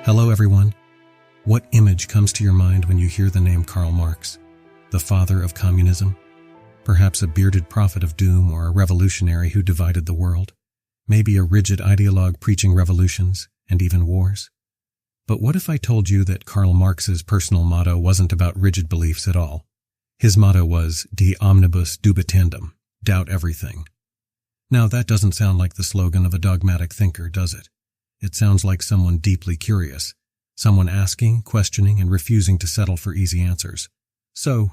Hello everyone. What image comes to your mind when you hear the name Karl Marx, the father of communism? Perhaps a bearded prophet of doom or a revolutionary who divided the world? Maybe a rigid ideologue preaching revolutions and even wars? But what if I told you that Karl Marx's personal motto wasn't about rigid beliefs at all? His motto was De omnibus dubitandum, doubt everything. Now that doesn't sound like the slogan of a dogmatic thinker, does it? It sounds like someone deeply curious, someone asking, questioning, and refusing to settle for easy answers. So,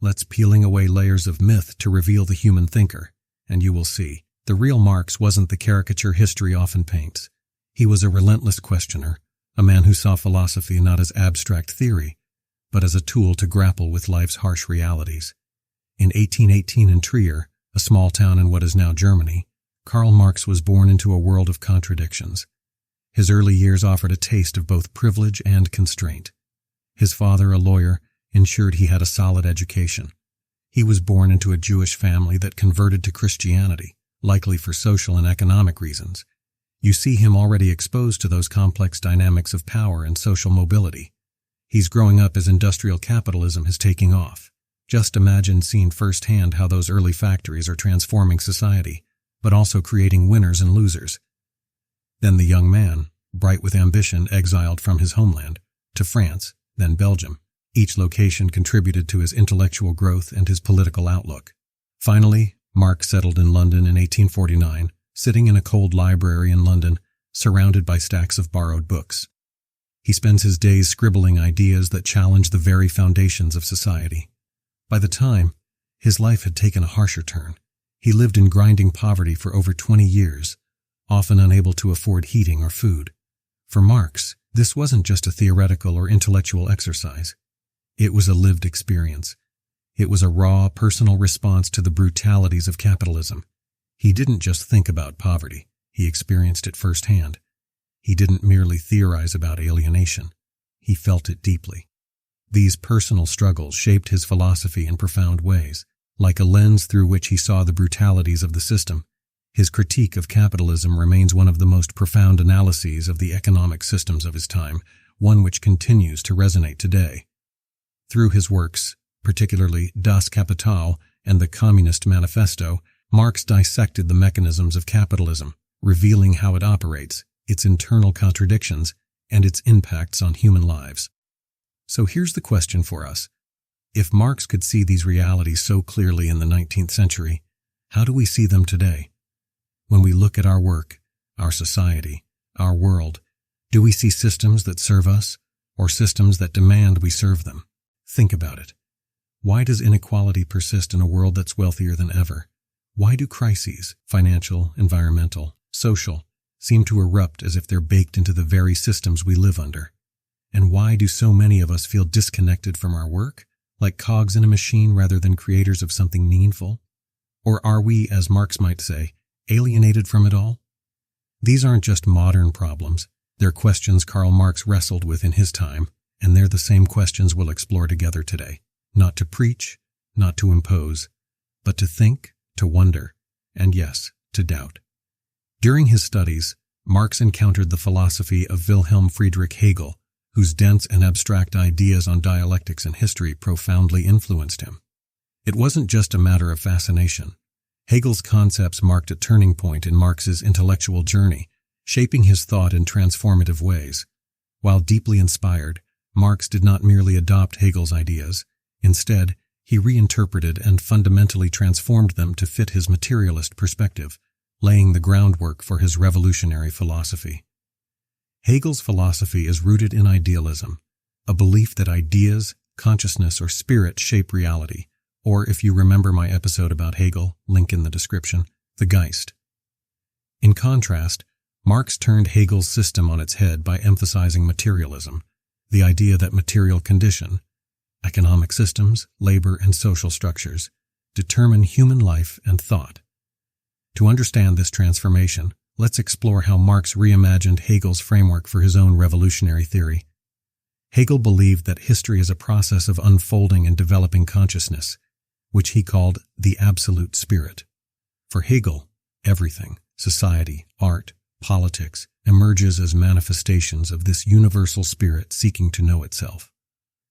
let's peeling away layers of myth to reveal the human thinker, and you will see. The real Marx wasn't the caricature history often paints. He was a relentless questioner, a man who saw philosophy not as abstract theory, but as a tool to grapple with life's harsh realities. In 1818 in Trier, a small town in what is now Germany, Karl Marx was born into a world of contradictions. His early years offered a taste of both privilege and constraint. His father, a lawyer, ensured he had a solid education. He was born into a Jewish family that converted to Christianity, likely for social and economic reasons. You see him already exposed to those complex dynamics of power and social mobility. He's growing up as industrial capitalism is taking off. Just imagine seeing firsthand how those early factories are transforming society, but also creating winners and losers. Then the young man, bright with ambition, exiled from his homeland, to France, then Belgium. Each location contributed to his intellectual growth and his political outlook. Finally, Marx settled in London in 1849, sitting in a cold library in London, surrounded by stacks of borrowed books. He spends his days scribbling ideas that challenge the very foundations of society. By the time, his life had taken a harsher turn. He lived in grinding poverty for over 20 years, often unable to afford heating or food. For Marx, this wasn't just a theoretical or intellectual exercise. It was a lived experience. It was a raw, personal response to the brutalities of capitalism. He didn't just think about poverty. He experienced it firsthand. He didn't merely theorize about alienation. He felt it deeply. These personal struggles shaped his philosophy in profound ways. Like a lens through which he saw the brutalities of the system, his critique of capitalism remains one of the most profound analyses of the economic systems of his time, one which continues to resonate today. Through his works, particularly Das Kapital and the Communist Manifesto, Marx dissected the mechanisms of capitalism, revealing how it operates, its internal contradictions, and its impacts on human lives. So here's the question for us. If Marx could see these realities so clearly in the 19th century, how do we see them today? When we look at our work, our society, our world, do we see systems that serve us, or systems that demand we serve them? Think about it. Why does inequality persist in a world that's wealthier than ever? Why do crises, financial, environmental, social, seem to erupt as if they're baked into the very systems we live under? And why do so many of us feel disconnected from our work, like cogs in a machine rather than creators of something meaningful? Or are we, as Marx might say, alienated from it all? These aren't just modern problems. They're questions Karl Marx wrestled with in his time, and they're the same questions we'll explore together today. Not to preach, not to impose, but to think, to wonder, and yes, to doubt. During his studies, Marx encountered the philosophy of Wilhelm Friedrich Hegel, whose dense and abstract ideas on dialectics and history profoundly influenced him. It wasn't just a matter of fascination. Hegel's concepts marked a turning point in Marx's intellectual journey, shaping his thought in transformative ways. While deeply inspired, Marx did not merely adopt Hegel's ideas. Instead, he reinterpreted and fundamentally transformed them to fit his materialist perspective, laying the groundwork for his revolutionary philosophy. Hegel's philosophy is rooted in idealism, a belief that ideas, consciousness, or spirit shape reality, or if you remember my episode about Hegel, link in the description, the Geist. In contrast, Marx turned Hegel's system on its head by emphasizing materialism, the idea that material condition, economic systems, labor, and social structures determine human life and thought. To understand this transformation, let's explore how Marx reimagined Hegel's framework for his own revolutionary theory. Hegel believed that history is a process of unfolding and developing consciousness, which he called the absolute spirit. For Hegel, everything, society, art, politics, emerges as manifestations of this universal spirit seeking to know itself.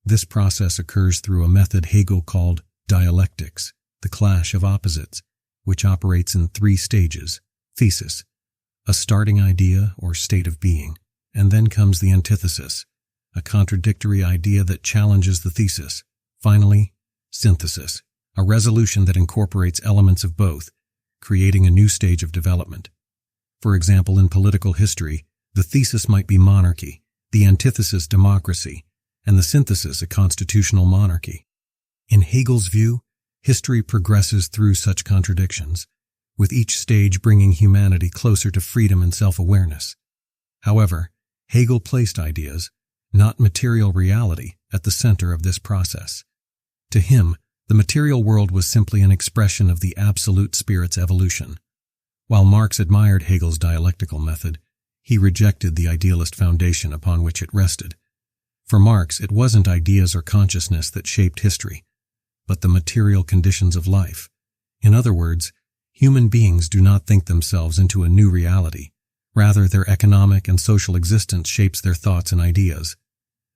This process occurs through a method Hegel called dialectics, the clash of opposites, which operates in 3 stages: thesis, a starting idea or state of being, and then comes the antithesis, a contradictory idea that challenges the thesis. Finally, synthesis, a resolution that incorporates elements of both, creating a new stage of development. For example, in political history, the thesis might be monarchy, the antithesis democracy, and the synthesis a constitutional monarchy. In Hegel's view, history progresses through such contradictions, with each stage bringing humanity closer to freedom and self-awareness. However, Hegel placed ideas, not material reality, at the center of this process. To him, the material world was simply an expression of the absolute spirit's evolution. While Marx admired Hegel's dialectical method, he rejected the idealist foundation upon which it rested. For Marx, it wasn't ideas or consciousness that shaped history, but the material conditions of life. In other words, human beings do not think themselves into a new reality. Rather, their economic and social existence shapes their thoughts and ideas.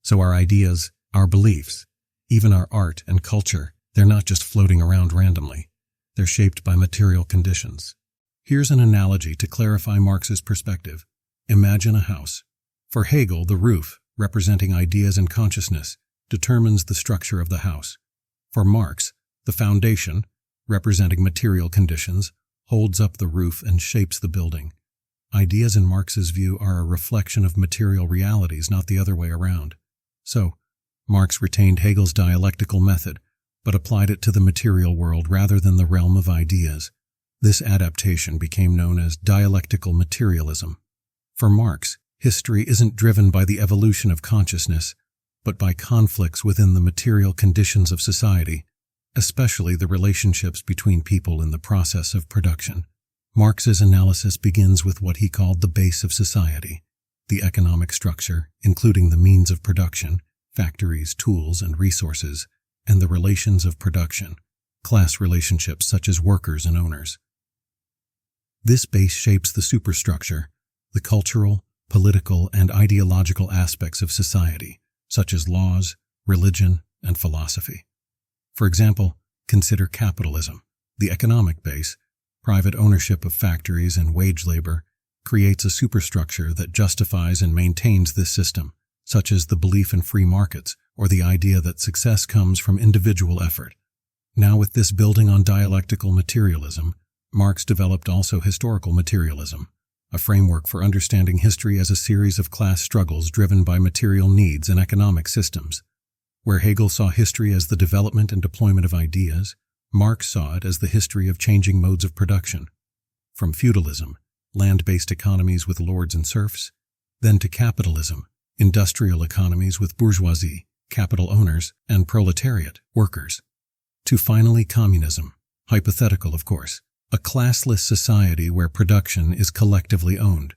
So our ideas, our beliefs, even our art and culture, they're not just floating around randomly. They're shaped by material conditions. Here's an analogy to clarify Marx's perspective. Imagine a house. For Hegel, the roof, representing ideas and consciousness, determines the structure of the house. For Marx, the foundation, representing material conditions, holds up the roof and shapes the building. Ideas in Marx's view are a reflection of material realities, not the other way around. So, Marx retained Hegel's dialectical method, but applied it to the material world rather than the realm of ideas. This adaptation became known as dialectical materialism. For Marx, history isn't driven by the evolution of consciousness, but by conflicts within the material conditions of society, especially the relationships between people in the process of production. Marx's analysis begins with what he called the base of society, the economic structure, including the means of production, factories, tools, and resources, and the relations of production, class relationships such as workers and owners. This base shapes the superstructure, the cultural, political, and ideological aspects of society, such as laws, religion, and philosophy. For example, consider capitalism. The economic base, private ownership of factories and wage labor, creates a superstructure that justifies and maintains this system, such as the belief in free markets or the idea that success comes from individual effort. Now, with this building on dialectical materialism, Marx developed also historical materialism, a framework for understanding history as a series of class struggles driven by material needs and economic systems. Where Hegel saw history as the development and deployment of ideas, Marx saw it as the history of changing modes of production. From feudalism, land-based economies with lords and serfs, then to capitalism, industrial economies with bourgeoisie, capital owners, and proletariat, workers, to finally communism, hypothetical of course, a classless society where production is collectively owned.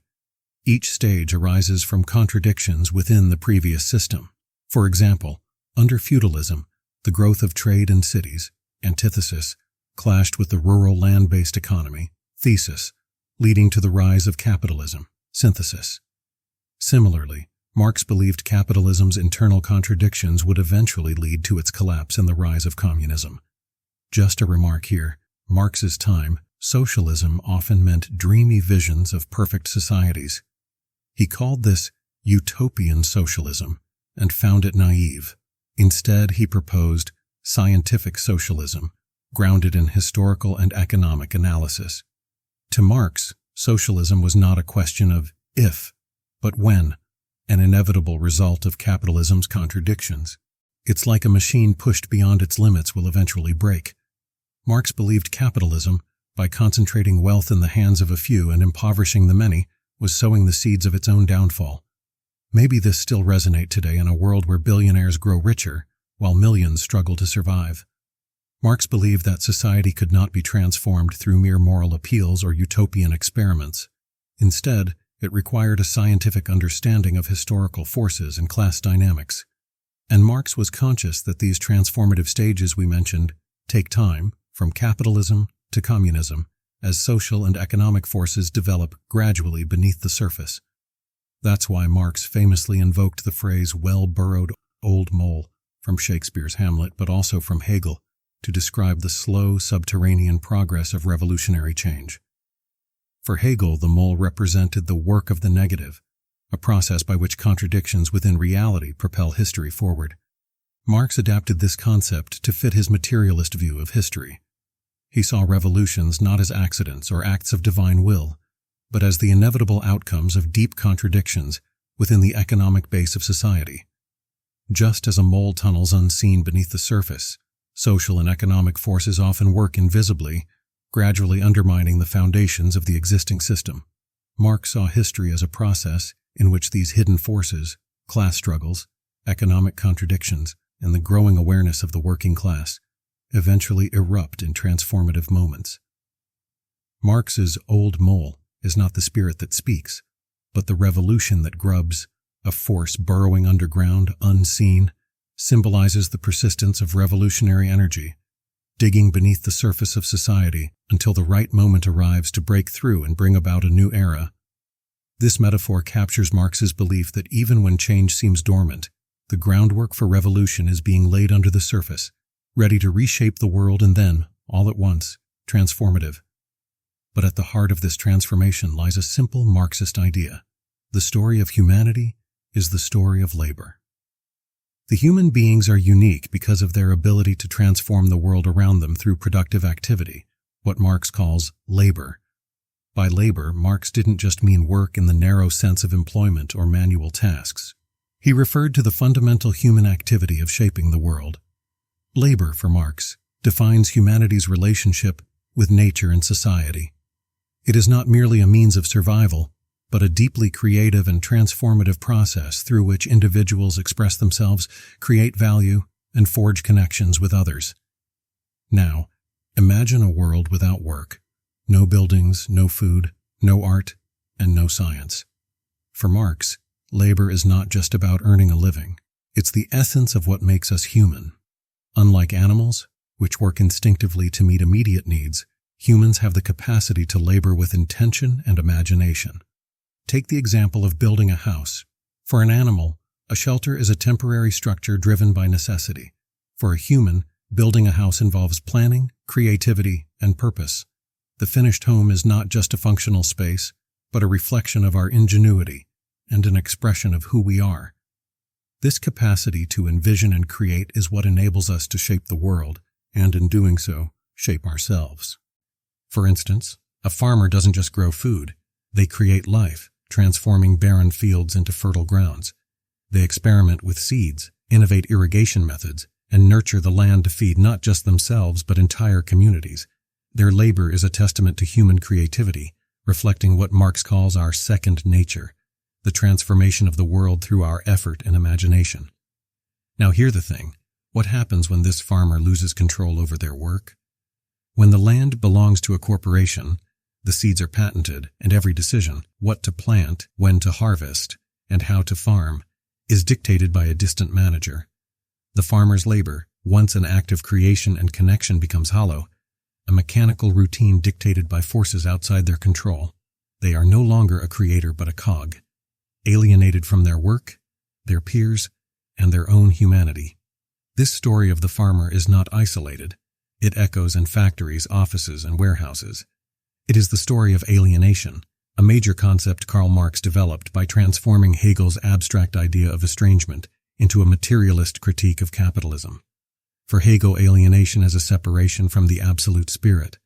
Each stage arises from contradictions within the previous system. For example, under feudalism, the growth of trade in cities, antithesis, clashed with the rural land-based economy, thesis, leading to the rise of capitalism, synthesis. Similarly, Marx believed capitalism's internal contradictions would eventually lead to its collapse and the rise of communism. Just a remark here, Marx's time, socialism often meant dreamy visions of perfect societies. He called this utopian socialism and found it naive. Instead, he proposed scientific socialism, grounded in historical and economic analysis. To Marx, socialism was not a question of if, but when, an inevitable result of capitalism's contradictions. It's like a machine pushed beyond its limits will eventually break. Marx believed capitalism, by concentrating wealth in the hands of a few and impoverishing the many, was sowing the seeds of its own downfall. Maybe this still resonates today in a world where billionaires grow richer, while millions struggle to survive. Marx believed that society could not be transformed through mere moral appeals or utopian experiments. Instead, it required a scientific understanding of historical forces and class dynamics. And Marx was conscious that these transformative stages we mentioned take time, from capitalism to communism, as social and economic forces develop gradually beneath the surface. That's why Marx famously invoked the phrase well-burrowed old mole from Shakespeare's Hamlet, but also from Hegel, to describe the slow subterranean progress of revolutionary change. For Hegel, the mole represented the work of the negative, a process by which contradictions within reality propel history forward. Marx adapted this concept to fit his materialist view of history. He saw revolutions not as accidents or acts of divine will, but as the inevitable outcomes of deep contradictions within the economic base of society. Just as a mole tunnels unseen beneath the surface, social and economic forces often work invisibly, gradually undermining the foundations of the existing system. Marx saw history as a process in which these hidden forces, class struggles, economic contradictions, and the growing awareness of the working class, eventually erupt in transformative moments. Marx's old mole is not the spirit that speaks, but the revolution that grubs, a force burrowing underground, unseen, symbolizes the persistence of revolutionary energy, digging beneath the surface of society until the right moment arrives to break through and bring about a new era. This metaphor captures Marx's belief that even when change seems dormant, the groundwork for revolution is being laid under the surface, ready to reshape the world and then, all at once, transformative. But at the heart of this transformation lies a simple Marxist idea. The story of humanity is the story of labor. The human beings are unique because of their ability to transform the world around them through productive activity, what Marx calls labor. By labor, Marx didn't just mean work in the narrow sense of employment or manual tasks. He referred to the fundamental human activity of shaping the world. Labor, for Marx, defines humanity's relationship with nature and society. It is not merely a means of survival, but a deeply creative and transformative process through which individuals express themselves, create value, and forge connections with others. Now, imagine a world without work. No buildings, no food, no art, and no science. For Marx, labor is not just about earning a living. It's the essence of what makes us human. Unlike animals, which work instinctively to meet immediate needs, humans have the capacity to labor with intention and imagination. Take the example of building a house. For an animal, a shelter is a temporary structure driven by necessity. For a human, building a house involves planning, creativity, and purpose. The finished home is not just a functional space, but a reflection of our ingenuity and an expression of who we are. This capacity to envision and create is what enables us to shape the world, and in doing so, shape ourselves. For instance, a farmer doesn't just grow food, they create life, transforming barren fields into fertile grounds. They experiment with seeds, innovate irrigation methods, and nurture the land to feed not just themselves but entire communities. Their labor is a testament to human creativity, reflecting what Marx calls our second nature, the transformation of the world through our effort and imagination. Now hear the thing. What happens when this farmer loses control over their work? When the land belongs to a corporation, the seeds are patented, and every decision, what to plant, when to harvest, and how to farm, is dictated by a distant manager. The farmer's labor, once an act of creation and connection, becomes hollow, a mechanical routine dictated by forces outside their control. They are no longer a creator but a cog, alienated from their work, their peers, and their own humanity. This story of the farmer is not isolated. It echoes in factories, offices, and warehouses. It is the story of alienation, a major concept Karl Marx developed by transforming Hegel's abstract idea of estrangement into a materialist critique of capitalism. For Hegel, alienation is a separation from the absolute spirit,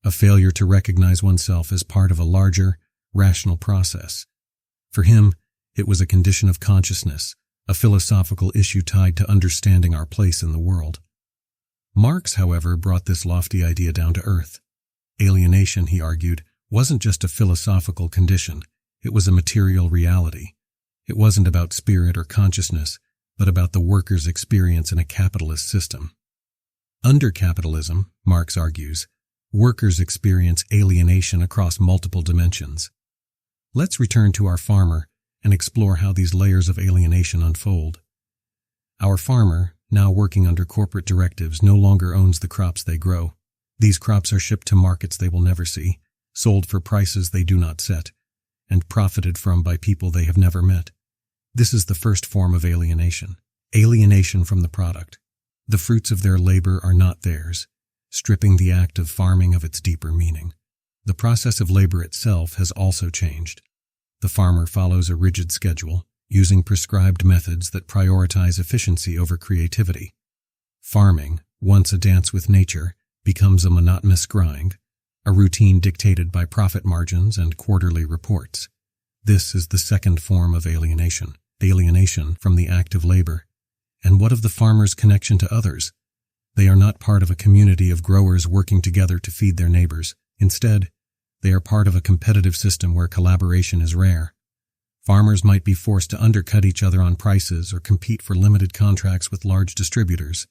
a failure to recognize oneself as part of a larger, rational process. For him, it was a condition of consciousness, a philosophical issue tied to understanding our place in the world. Marx, however, brought this lofty idea down to earth. Alienation, he argued, wasn't just a philosophical condition, it was a material reality. It wasn't about spirit or consciousness, but about the worker's experience in a capitalist system. Under capitalism, Marx argues, workers experience alienation across multiple dimensions. Let's return to our farmer and explore how these layers of alienation unfold. Our farmer, now working under corporate directives, no longer owns the crops they grow. These crops are shipped to markets they will never see, sold for prices they do not set, and profited from by people they have never met. This is the first form of alienation. Alienation from the product. The fruits of their labor are not theirs, stripping the act of farming of its deeper meaning. The process of labor itself has also changed. The farmer follows a rigid schedule, using prescribed methods that prioritize efficiency over creativity. Farming, once a dance with nature, becomes a monotonous grind, a routine dictated by profit margins and quarterly reports. This is the second form of alienation from the act of labor. And what of the farmer's connection to others? They are not part of a community of growers working together to feed their neighbors. Instead, they are part of a competitive system where collaboration is rare. Farmers might be forced to undercut each other on prices or compete for limited contracts with large distributors.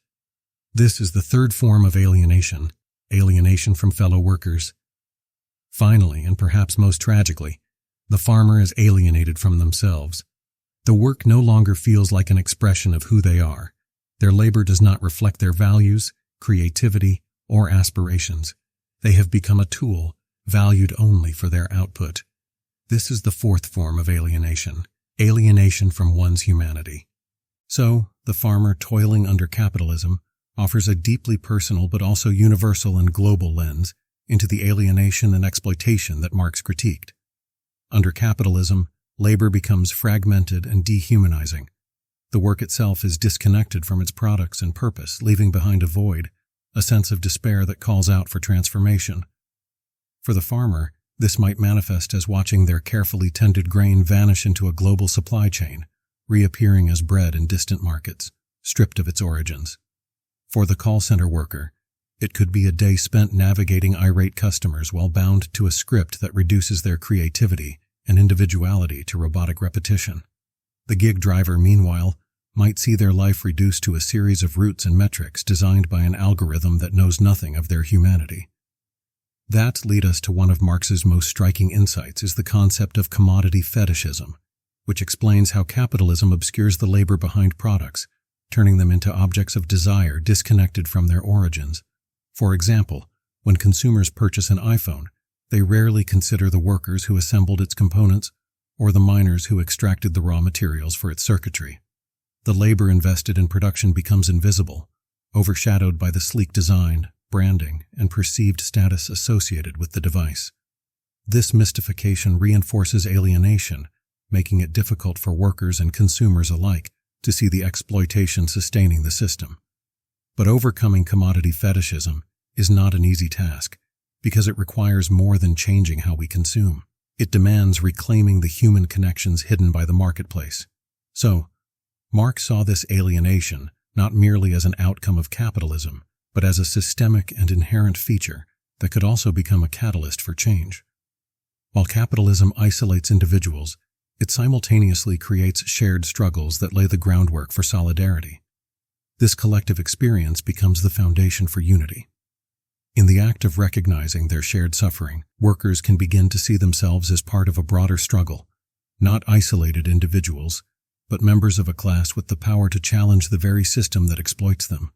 This is the third form of alienation from fellow workers. Finally, and perhaps most tragically, the farmer is alienated from themselves. The work no longer feels like an expression of who they are. Their labor does not reflect their values, creativity, or aspirations. They have become a tool, valued only for their output. This is the fourth form of alienation from one's humanity. So, the farmer toiling under capitalism offers a deeply personal but also universal and global lens into the alienation and exploitation that Marx critiqued. Under capitalism, labor becomes fragmented and dehumanizing. The work itself is disconnected from its products and purpose, leaving behind a void, a sense of despair that calls out for transformation. For the farmer, this might manifest as watching their carefully tended grain vanish into a global supply chain, reappearing as bread in distant markets, stripped of its origins. For the call center worker, it could be a day spent navigating irate customers while bound to a script that reduces their creativity and individuality to robotic repetition. The gig driver, meanwhile, might see their life reduced to a series of routes and metrics designed by an algorithm that knows nothing of their humanity. That leads us to one of Marx's most striking insights is the concept of commodity fetishism, which explains how capitalism obscures the labor behind products, turning them into objects of desire disconnected from their origins. For example, when consumers purchase an iPhone, they rarely consider the workers who assembled its components or the miners who extracted the raw materials for its circuitry. The labor invested in production becomes invisible, overshadowed by the sleek design, branding, and perceived status associated with the device. This mystification reinforces alienation, making it difficult for workers and consumers alike to see the exploitation sustaining the system. But overcoming commodity fetishism is not an easy task, because it requires more than changing how we consume. It demands reclaiming the human connections hidden by the marketplace. So, Marx saw this alienation not merely as an outcome of capitalism, but as a systemic and inherent feature that could also become a catalyst for change. While capitalism isolates individuals, it simultaneously creates shared struggles that lay the groundwork for solidarity. This collective experience becomes the foundation for unity. In the act of recognizing their shared suffering, workers can begin to see themselves as part of a broader struggle, not isolated individuals, but members of a class with the power to challenge the very system that exploits them.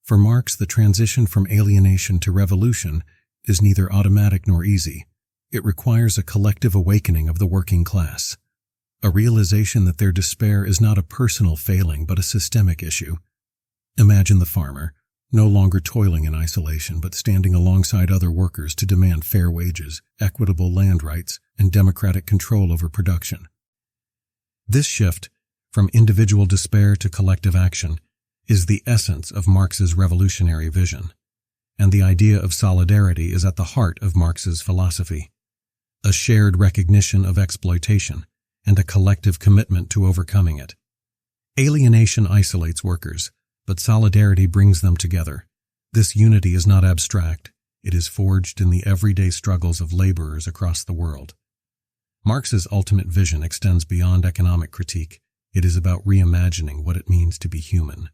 For Marx, the transition from alienation to revolution is neither automatic nor easy. It requires a collective awakening of the working class, a realization that their despair is not a personal failing but a systemic issue. Imagine the farmer, no longer toiling in isolation but standing alongside other workers to demand fair wages, equitable land rights, and democratic control over production. This shift, from individual despair to collective action, is the essence of Marx's revolutionary vision, and the idea of solidarity is at the heart of Marx's philosophy. A shared recognition of exploitation and a collective commitment to overcoming it. Alienation isolates workers, but solidarity brings them together. This unity is not abstract, it is forged in the everyday struggles of laborers across the world. Marx's ultimate vision extends beyond economic critique. It is about reimagining what it means to be human.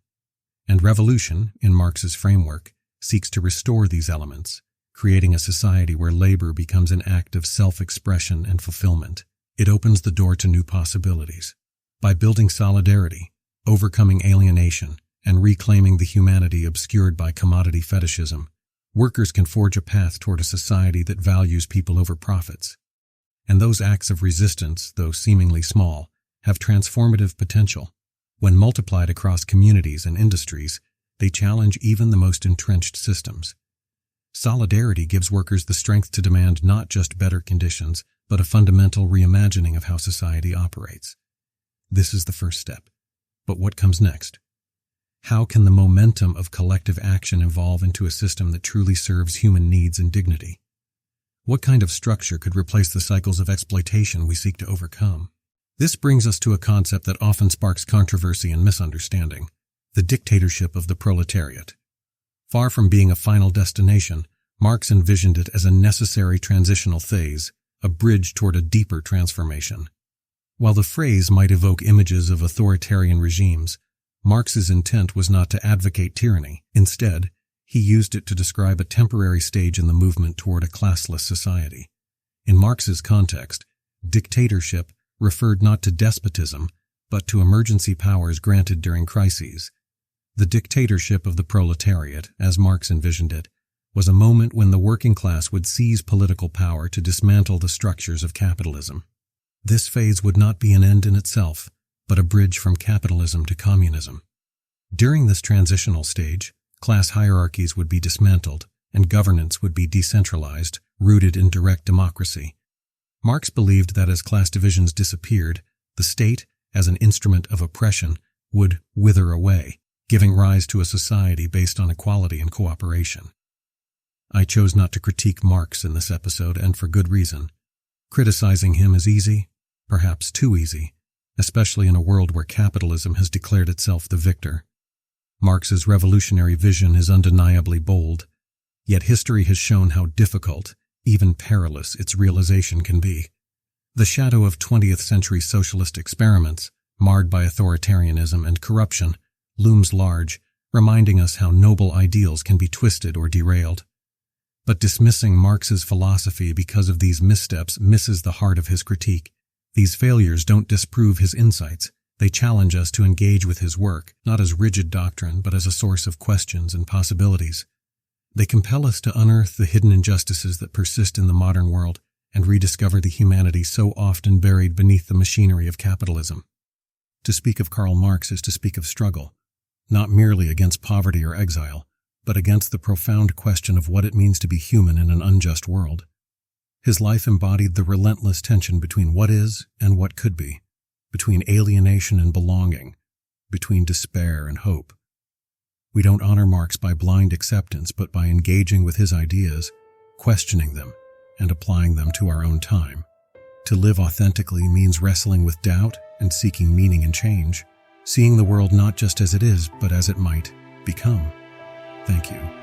And revolution, in Marx's framework, seeks to restore these elements, creating a society where labor becomes an act of self-expression and fulfillment. It opens the door to new possibilities. By building solidarity, overcoming alienation, and reclaiming the humanity obscured by commodity fetishism, workers can forge a path toward a society that values people over profits. And those acts of resistance, though seemingly small, have transformative potential. When multiplied across communities and industries, they challenge even the most entrenched systems. Solidarity gives workers the strength to demand not just better conditions, but a fundamental reimagining of how society operates. This is the first step. But what comes next? How can the momentum of collective action evolve into a system that truly serves human needs and dignity? What kind of structure could replace the cycles of exploitation we seek to overcome? This brings us to a concept that often sparks controversy and misunderstanding: the dictatorship of the proletariat. Far from being a final destination, Marx envisioned it as a necessary transitional phase, a bridge toward a deeper transformation. While the phrase might evoke images of authoritarian regimes, Marx's intent was not to advocate tyranny. Instead, he used it to describe a temporary stage in the movement toward a classless society. In Marx's context, dictatorship referred not to despotism, but to emergency powers granted during crises. The dictatorship of the proletariat, as Marx envisioned it, was a moment when the working class would seize political power to dismantle the structures of capitalism. This phase would not be an end in itself, but a bridge from capitalism to communism. During this transitional stage, class hierarchies would be dismantled, and governance would be decentralized, rooted in direct democracy. Marx believed that as class divisions disappeared, the state, as an instrument of oppression, would wither away, giving rise to a society based on equality and cooperation. I chose not to critique Marx in this episode, and for good reason. Criticizing him is easy, perhaps too easy, especially in a world where capitalism has declared itself the victor. Marx's revolutionary vision is undeniably bold, yet history has shown how difficult, even perilous, its realization can be. The shadow of 20th century socialist experiments, marred by authoritarianism and corruption, looms large, reminding us how noble ideals can be twisted or derailed. But dismissing Marx's philosophy because of these missteps misses the heart of his critique. These failures don't disprove his insights. They challenge us to engage with his work, not as rigid doctrine, but as a source of questions and possibilities. They compel us to unearth the hidden injustices that persist in the modern world and rediscover the humanity so often buried beneath the machinery of capitalism. To speak of Karl Marx is to speak of struggle, not merely against poverty or exile, but against the profound question of what it means to be human in an unjust world. His life embodied the relentless tension between what is and what could be, between alienation and belonging, between despair and hope. We don't honor Marx by blind acceptance, but by engaging with his ideas, questioning them, and applying them to our own time. To live authentically means wrestling with doubt and seeking meaning and change, seeing the world not just as it is, but as it might become. Thank you.